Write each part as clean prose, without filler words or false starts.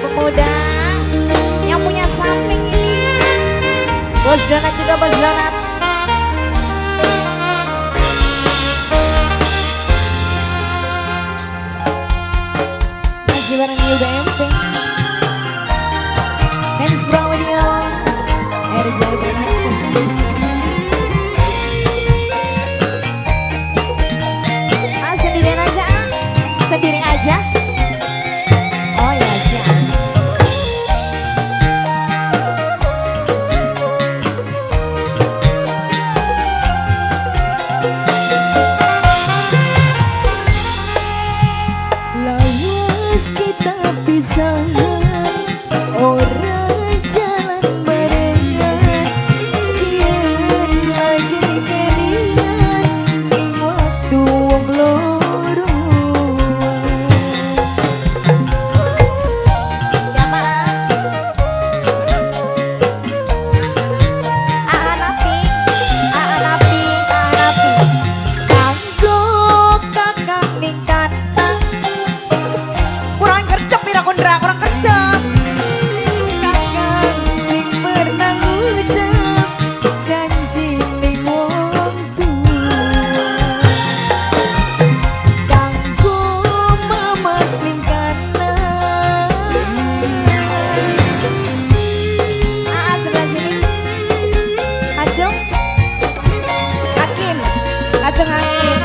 pemuda yang punya samping ini. Bos Donat juga Bos Donat. Masih bareng New BMP. Dance Bro Video RJ Production. Sendirian aja, sendiri aja. Oh ya siap. Lawas kita pisahan, orang jalan barengan, kian lagi kalian ing waktu wong loro. Siapa? Aanapi, Aanapi, Aanapi. Kanggo kakang ning kata, Kurang kerjep pira kondra, kurang kerjep. kakang sing pernah ngucap janji ning wong tua. Kanggo mamas ning kata, Sebelah sini. Kacung. Hakim. Kacung Hakim.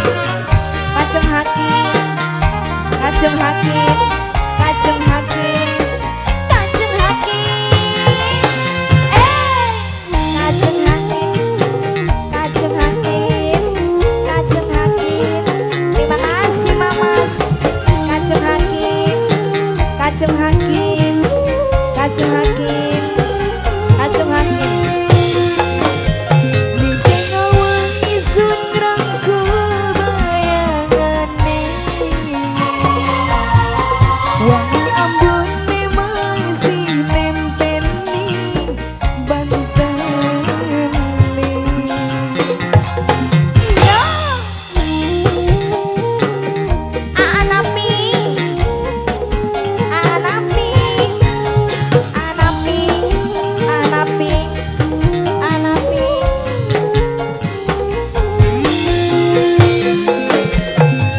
Kacung Hakim. Kacung Hakim. Kacung Hakim. Kacung Hakim. Kacung Hakim. Kacung Hakim. Kacung Hakim. Terima kasih Mamas. Kacung Hakim. Kacung Hakim. Kacung Hakim. Kacung Hakim. ning awang isun rangkul bayangane. Wangi ambune masih nempel ning bantane. Iya. Aanapi. Aanapi. Aanapi. Aanapi. Aanapi.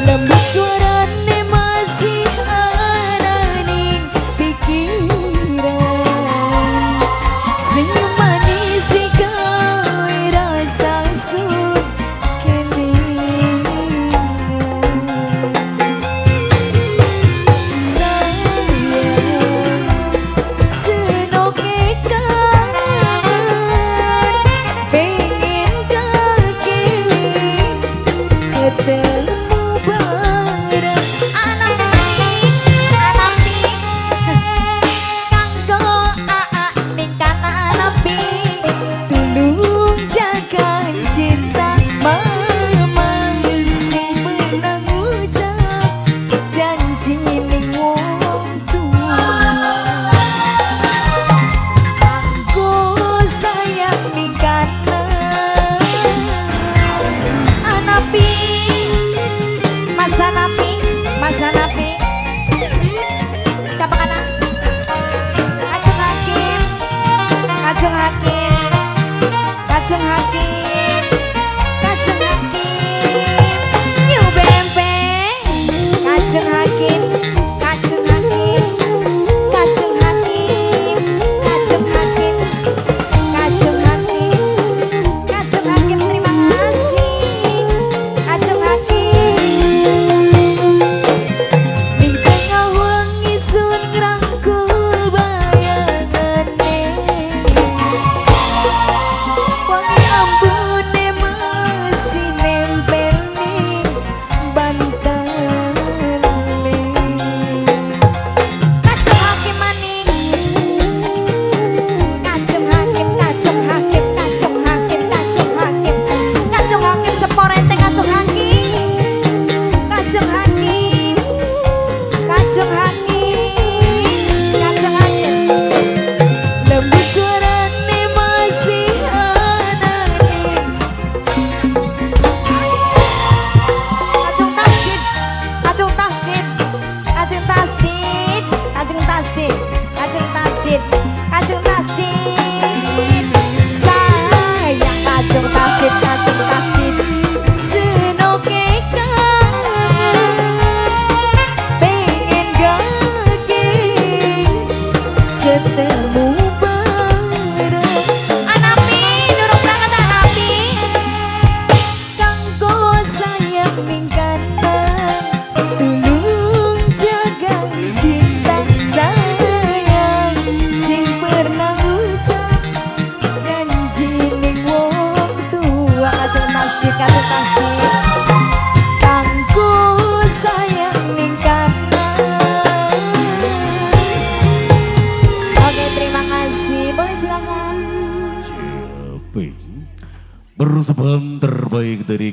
Lembut suarane masih ana ning pikiran. Senyum manis gawe rasa sun kelingan. Sayang senoke kangen, pengen kakili ketemu bareng. Aanapi. Aanapi. Kanggo ning kana Aanapi. Tulung jaga cinta mama sing pernah ngucap janji ning wong tua. Aku sayang ning kata Aanapi. Mas Aanapi. Mas Aanapi. Siapa kana? Kacung Hakim. Kacung Hakim. Kacung Hakim. Kacung Hakim. New BMP. Kacung Hakim. Kacung Hakim. Kacung Hakim. Kacung Hakim. Kacung Hakim. Kacung Hakim terima kasih. Kacung Hakim. ning tengah wangi sun ngrangkul bayangane. Wangi ambune masih nempel ning bantane. baik dari